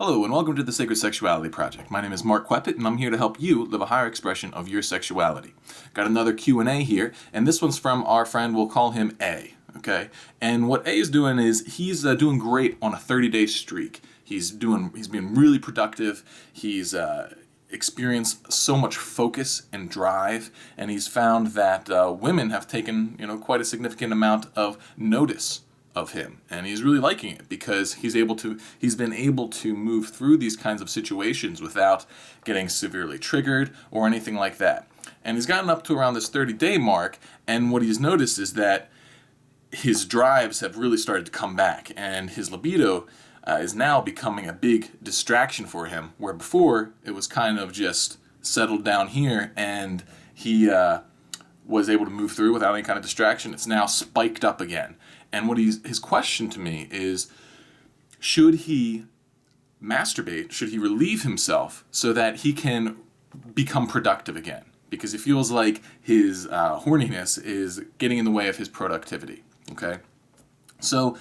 Hello and welcome to the Sacred Sexuality Project. My name is Mark Queppett and I'm here to help you live a higher expression of your sexuality. Got another Q&A here, and this one's from our friend, we'll call him A, okay? And what A is doing is he's doing great on a 30-day streak. He's been really productive. He's experienced so much focus and drive, and he's found that women have taken, quite a significant amount of notice of him, and he's really liking it because he's been able to move through these kinds of situations without getting severely triggered or anything like that. And he's gotten up to around this 30-day mark, and what he's noticed is that his drives have really started to come back, and his libido is now becoming a big distraction for him, where before it was kind of just settled down here and he was able to move through without any kind of distraction. It's now spiked up again. And his question to me is, should he masturbate? Should he relieve himself so that he can become productive again? Because he feels like his horniness is getting in the way of his productivity. Okay? So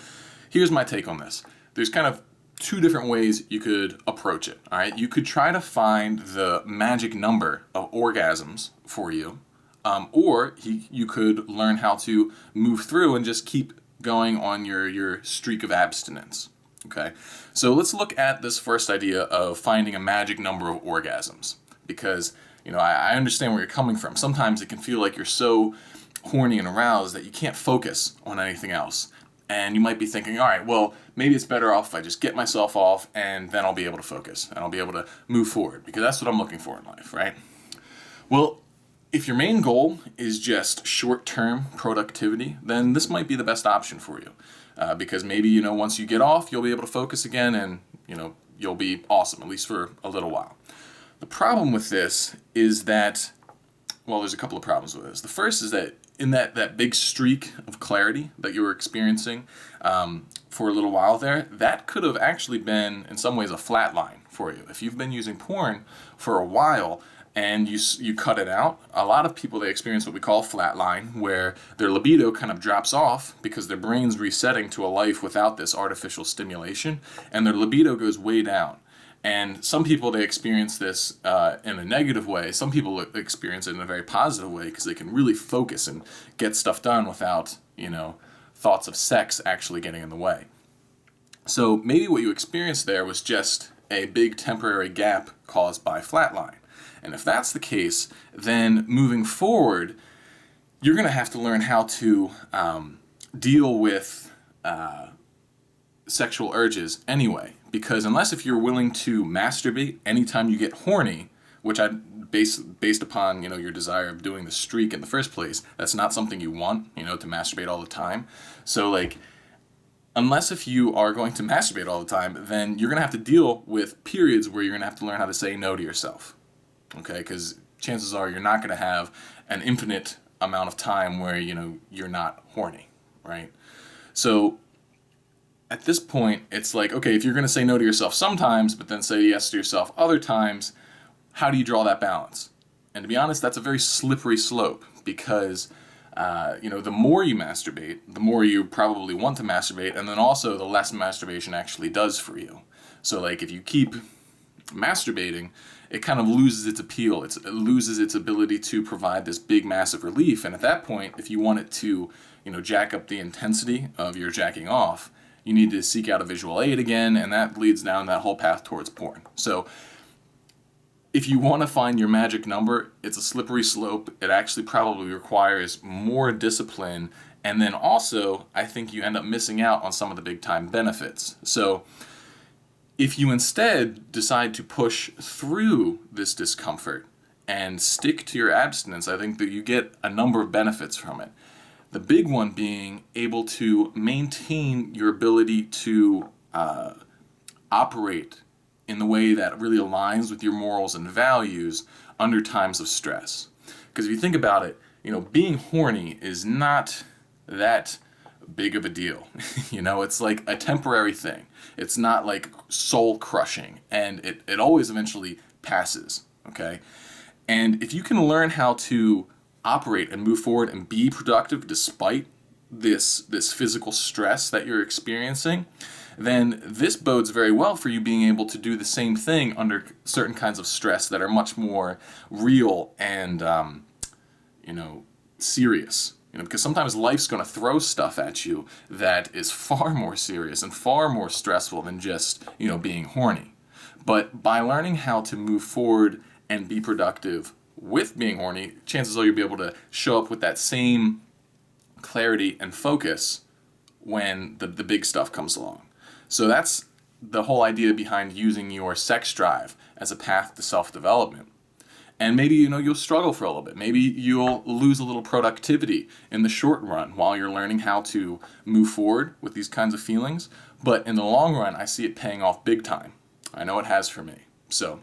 here's my take on this. There's kind of two different ways you could approach it. All right? You could try to find the magic number of orgasms for you, or you could learn how to move through and just keep going on your streak of abstinence. Okay, so let's look at this first idea of finding a magic number of orgasms, because I understand where you're coming from. Sometimes it can feel like you're so horny and aroused that you can't focus on anything else, and you might be thinking, all right, well, maybe it's better off if I just get myself off, and then I'll be able to focus and I'll be able to move forward, because that's what I'm looking for in life, right? Well, if your main goal is just short-term productivity, then this might be the best option for you, because maybe once you get off, you'll be able to focus again, and you'll be awesome, at least for a little while. The problem with this is that, well, there's a couple of problems with this. The first is that in that big streak of clarity that you were experiencing for a little while there, that could have actually been in some ways a flat line for you. If you've been using porn for a while and you cut it out, a lot of people, they experience what we call flatline, where their libido kind of drops off because their brain's resetting to a life without this artificial stimulation, and their libido goes way down. And some people, they experience this in a negative way. Some people experience it in a very positive way because they can really focus and get stuff done without, thoughts of sex actually getting in the way. So maybe what you experienced there was just a big temporary gap caused by flatline. And if that's the case, then moving forward, you're going to have to learn how to deal with sexual urges anyway. Because if you're willing to masturbate anytime you get horny, which based upon your desire of doing the streak in the first place, that's not something you want, to masturbate all the time. So unless if you are going to masturbate all the time, then you're going to have to deal with periods where you're going to have to learn how to say no to yourself. Okay, because chances are you're not going to have an infinite amount of time where you're not horny, right? So at this point, it's like, okay, if you're going to say no to yourself sometimes, but then say yes to yourself other times, how do you draw that balance? And to be honest, that's a very slippery slope, because the more you masturbate, the more you probably want to masturbate, and then also the less masturbation actually does for you. So if you keep masturbating, it kind of loses its appeal. It loses its ability to provide this big, massive relief. And at that point, if you want it to, jack up the intensity of your jacking off, you need to seek out a visual aid again, and that leads down that whole path towards porn. So if you want to find your magic number, it's a slippery slope. It actually probably requires more discipline, and then also, I think you end up missing out on some of the big-time benefits. So if you instead decide to push through this discomfort and stick to your abstinence, I think that you get a number of benefits from it. The big one being able to maintain your ability to operate in the way that really aligns with your morals and values under times of stress. Because if you think about it, being horny is not that big of a deal. It's like a temporary thing. It's not like soul crushing, and it always eventually passes, okay? And if you can learn how to operate and move forward and be productive despite this physical stress that you're experiencing, then this bodes very well for you being able to do the same thing under certain kinds of stress that are much more real and, serious. Because sometimes life's going to throw stuff at you that is far more serious and far more stressful than just, being horny. But by learning how to move forward and be productive with being horny, chances are you'll be able to show up with that same clarity and focus when the big stuff comes along. So that's the whole idea behind using your sex drive as a path to self-development. And maybe, you'll struggle for a little bit. Maybe you'll lose a little productivity in the short run while you're learning how to move forward with these kinds of feelings. But in the long run, I see it paying off big time. I know it has for me. So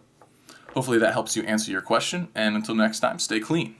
hopefully that helps you answer your question. And until next time, stay clean.